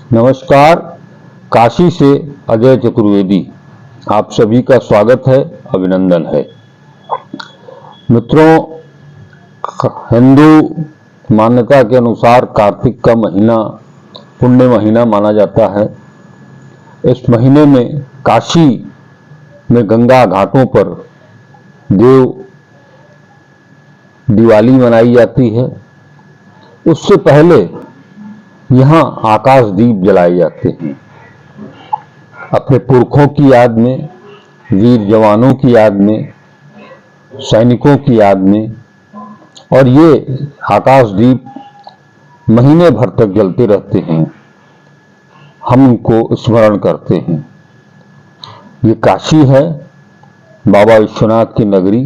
नमस्कार। काशी से अजय चतुर्वेदी आप सभी का स्वागत है, अभिनंदन है। मित्रों, हिंदू मान्यता के अनुसार कार्तिक का महीना पुण्य महीना माना जाता है। इस महीने में काशी में गंगा घाटों पर देव दिवाली मनाई जाती है। उससे पहले यहाँ आकाश दीप जलाए जाते हैं। अपने पुरखों की याद में, वीर जवानों की याद में, सैनिकों की याद में, और ये आकाश दीप महीने भर तक जलते रहते हैं। हम इनको स्मरण करते हैं। ये काशी है, बाबा विश्वनाथ की नगरी।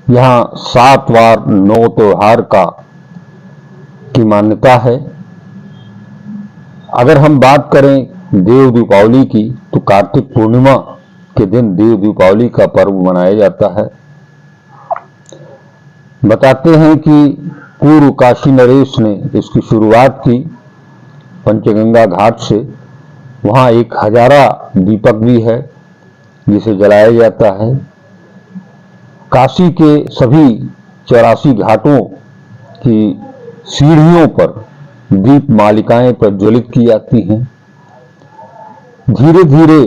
यहाँ 7 बार 9 त्योहार की मान्यता है। अगर हम बात करें देव दीपावली की, तो कार्तिक पूर्णिमा के दिन देव दीपावली का पर्व मनाया जाता है। बताते हैं कि पूर्व काशी नरेश ने इसकी शुरुआत की पंचगंगा घाट से। वहाँ एक हजारा दीपक भी है जिसे जलाया जाता है। काशी के सभी 84 घाटों की सीढ़ियों पर दीप मालिकाएं प्रज्वलित की जाती हैं। धीरे धीरे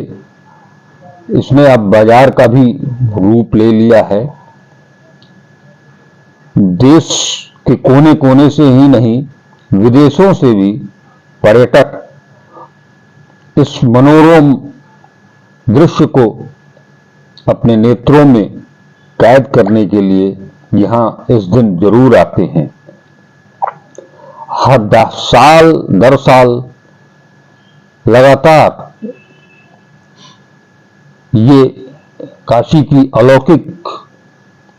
इसने अब बाजार का भी रूप ले लिया है। देश के कोने कोने से ही नहीं, विदेशों से भी पर्यटक इस मनोरम दृश्य को अपने नेत्रों में कैद करने के लिए यहाँ इस दिन जरूर आते हैं। हर 10 साल दर साल लगातार ये काशी की अलौकिक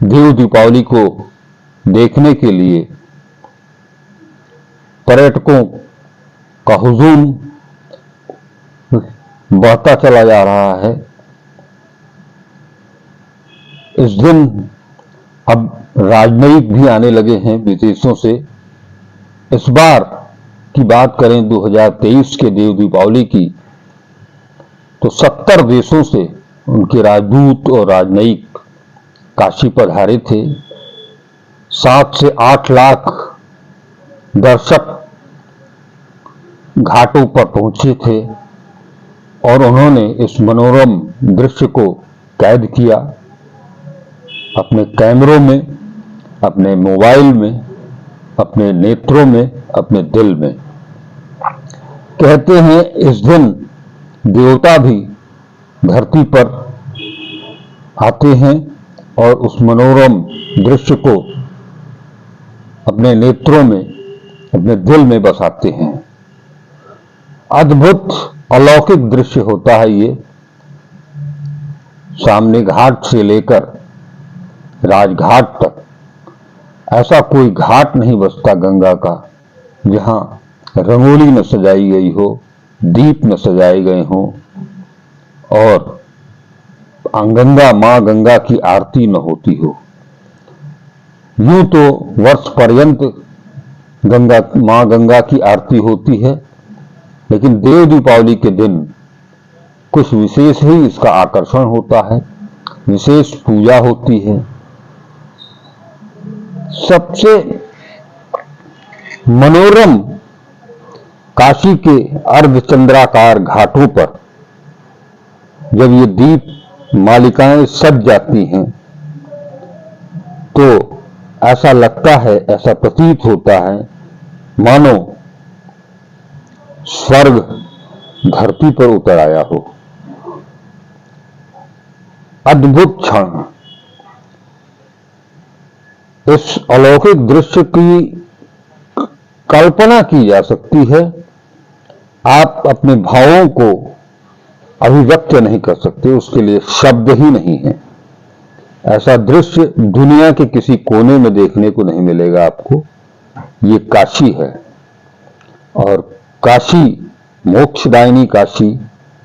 देव दीपावली को देखने के लिए पर्यटकों का हुजूम बढ़ता चला जा रहा है। इस दिन अब राजनयिक भी आने लगे हैं विदेशों से। इस बार की बात करें 2023 के देव दीपावली की, तो 70 देशों से उनके राजदूत और राजनयिक काशी पधारे थे। 7 से 8 लाख दर्शक घाटों पर पहुंचे थे और उन्होंने इस मनोरम दृश्य को कैद किया अपने कैमरों में, अपने मोबाइल में, अपने नेत्रों में, अपने दिल में। कहते हैं इस दिन देवता भी धरती पर आते हैं और उस मनोरम दृश्य को अपने नेत्रों में, अपने दिल में बसाते हैं। अद्भुत अलौकिक दृश्य होता है ये। सामने घाट से लेकर राजघाट तक ऐसा कोई घाट नहीं बसता गंगा का जहां रंगोली न सजाई गई हो, दीप न सजाए गए हों और गंगा मां गंगा की आरती न होती हो। यूं तो वर्ष पर्यंत मां गंगा की आरती होती है, लेकिन देव दीपावली के दिन कुछ विशेष ही इसका आकर्षण होता है, विशेष पूजा होती है। सबसे मनोरम काशी के अर्धचंद्राकार घाटों पर जब ये दीप मालिकाएं सज जाती हैं तो ऐसा लगता है, ऐसा प्रतीत होता है मानो स्वर्ग धरती पर उतर आया हो। अद्भुत क्षण। इस अलौकिक दृश्य की कल्पना की जा सकती है। आप अपने भावों को अभिव्यक्त नहीं कर सकते, उसके लिए शब्द ही नहीं है। ऐसा दृश्य दुनिया के किसी कोने में देखने को नहीं मिलेगा आपको। ये काशी है और काशी, मोक्षदायिनी काशी,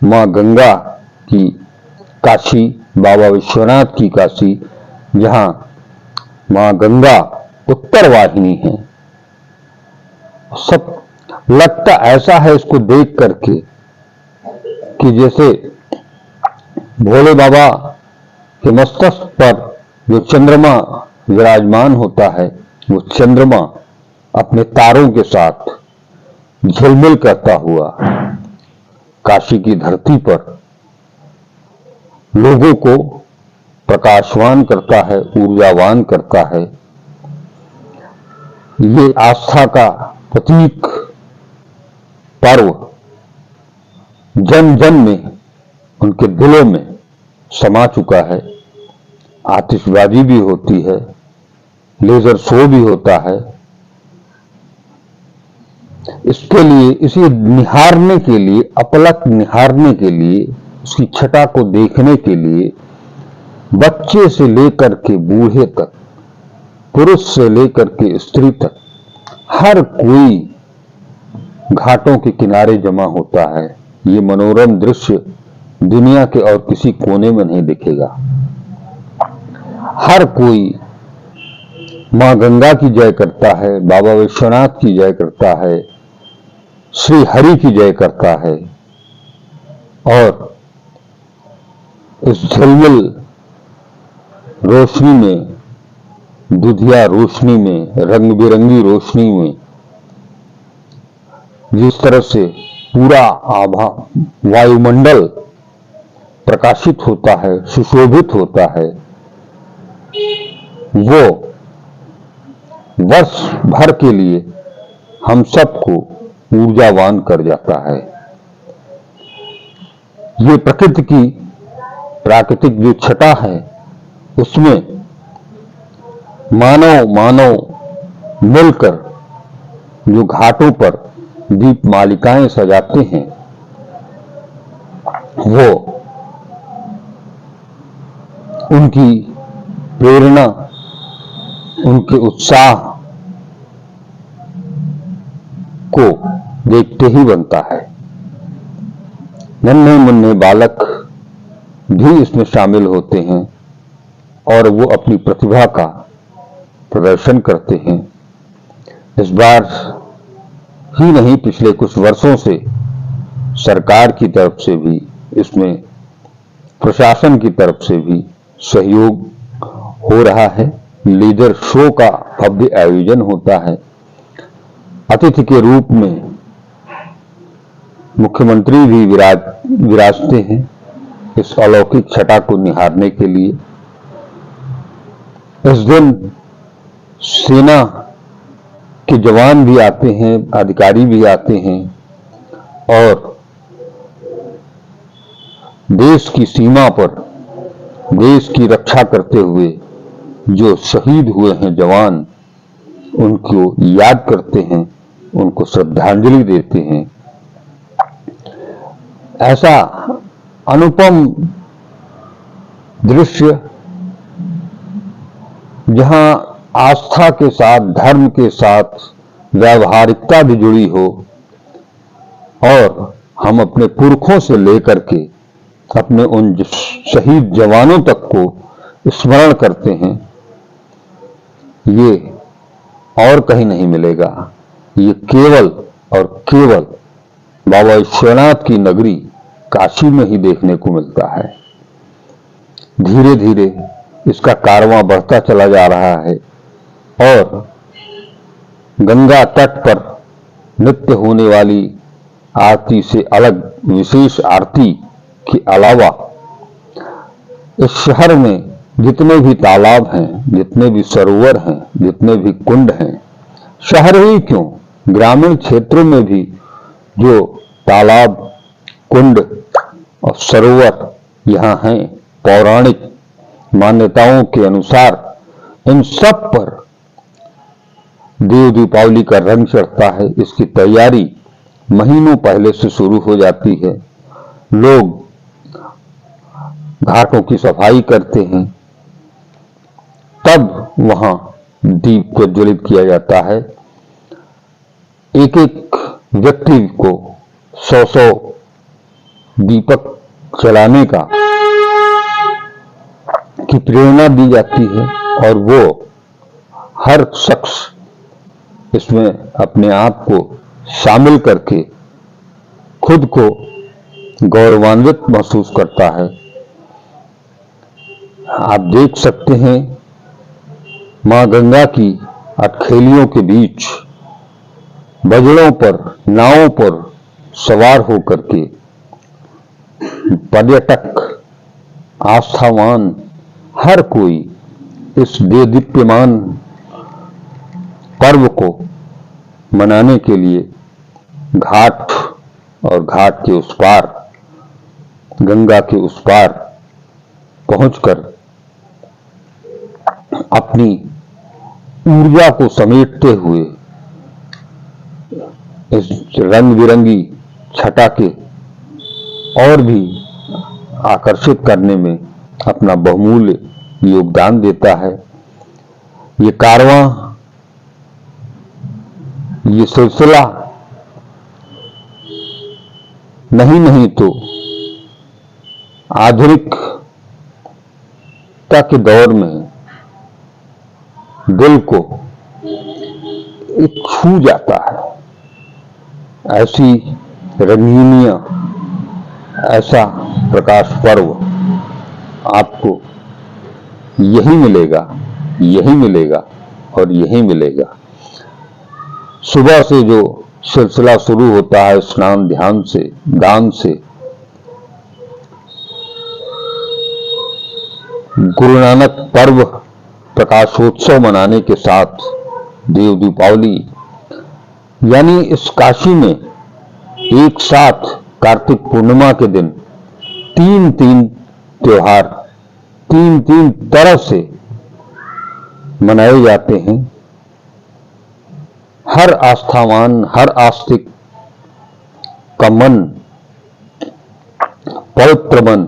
मां गंगा की काशी, बाबा विश्वनाथ की काशी, जहां मां गंगा उत्तर वाहिनी है। सब लगता ऐसा है इसको देख करके कि जैसे भोले बाबा के मस्तक पर जो चंद्रमा विराजमान होता है, वो चंद्रमा अपने तारों के साथ झिलमिल करता हुआ काशी की धरती पर लोगों को प्रकाशवान करता है, ऊर्जावान करता है। ये आस्था का प्रतीक पर्व जन जन में, उनके दिलों में समा चुका है। आतिशबाजी भी होती है, लेजर शो भी होता है। इसके लिए, इसे निहारने के लिए, अपलक निहारने के लिए, उसकी छटा को देखने के लिए बच्चे से लेकर के बूढ़े तक, पुरुष से लेकर के स्त्री तक, हर कोई घाटों के किनारे जमा होता है। ये मनोरम दृश्य दुनिया के और किसी कोने में नहीं दिखेगा। हर कोई मां गंगा की जय करता है, बाबा विश्वनाथ की जय करता है, श्री हरि की जय करता है, और इस झिलमिल रोशनी में, दुधिया रोशनी में, रंग बिरंगी रोशनी में जिस तरह से पूरा आभा वायुमंडल प्रकाशित होता है, सुशोभित होता है, वो वर्ष भर के लिए हम सबको ऊर्जावान कर जाता है। ये प्रकृति की प्राकृतिक जो छटा है, उसमें मानव मिलकर जो घाटों पर दीप मालिकाएं सजाते हैं, वो उनकी प्रेरणा, उनके उत्साह को देखते ही बनता है। नन्हे मुन्ने बालक भी इसमें शामिल होते हैं और वो अपनी प्रतिभा का प्रदर्शन करते हैं। इस बार ही नहीं, पिछले कुछ वर्षों से सरकार की तरफ से भी, इसमें प्रशासन की तरफ से भी सहयोग हो रहा है। लीडर शो का भव्य आयोजन होता है। अतिथि के रूप में मुख्यमंत्री भी विराजते हैं इस अलौकिक छटा को निहारने के लिए। इस दिन सेना के जवान भी आते हैं, अधिकारी भी आते हैं, और देश की सीमा पर देश की रक्षा करते हुए जो शहीद हुए हैं जवान, उनको याद करते हैं, उनको श्रद्धांजलि देते हैं। ऐसा अनुपम दृश्य जहां आस्था के साथ, धर्म के साथ व्यावहारिकता भी जुड़ी हो, और हम अपने पुरखों से लेकर के अपने उन शहीद जवानों तक को स्मरण करते हैं, ये और कहीं नहीं मिलेगा। ये केवल और केवल बाबा विश्वनाथ की नगरी काशी में ही देखने को मिलता है। धीरे धीरे इसका कारवां बढ़ता चला जा रहा है, और गंगा तट पर नित्य होने वाली आरती से अलग विशेष आरती के अलावा इस शहर में जितने भी तालाब हैं, जितने भी सरोवर हैं, जितने भी कुंड हैं, शहर ही क्यों, ग्रामीण क्षेत्रों में भी जो तालाब, कुंड और सरोवर यहाँ हैं, पौराणिक मान्यताओं के अनुसार इन सब पर देव दीपावली का रंग चढ़ता है। इसकी तैयारी महीनों पहले से शुरू हो जाती है। लोग घाटों की सफाई करते हैं, तब वहां दीप प्रज्वलित किया जाता है। एक एक व्यक्ति को 100-100 दीपक जलाने का की प्रेरणा दी जाती है, और वो हर शख्स इसमें अपने आप को शामिल करके खुद को गौरवान्वित महसूस करता है। आप देख सकते हैं मां गंगा की अटखेलियों के बीच बजड़ों पर, नावों पर सवार होकर के पर्यटक, आस्थावान हर कोई इस देदीप्यमान पर्व को मनाने के लिए घाट और घाट के उस पार, गंगा के उस पार पहुंचकर अपनी ऊर्जा को समेटते हुए इस रंग बिरंगी छटा के और भी आकर्षित करने में अपना बहुमूल्य योगदान देता है। ये कारवां, ये सिलसिला नहीं तो आधुनिकता के दौर में दिल को एक छू जाता है। ऐसी रंगीनियां, ऐसा प्रकाश पर्व आपको यही मिलेगा, यही मिलेगा और यही मिलेगा। सुबह से जो सिलसिला शुरू होता है स्नान ध्यान से, दान से, गुरु नानक पर्व प्रकाशोत्सव मनाने के साथ देव दीपावली, यानी इस काशी में एक साथ कार्तिक पूर्णिमा के दिन तीन त्योहार तीन तरह से मनाए जाते हैं। हर आस्थावान, हर आस्तिक का मन, पवित्र मन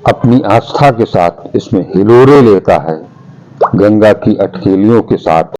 अपनी आस्था के साथ इसमें हिलोरे लेता है, गंगा की अटखेलियों के साथ।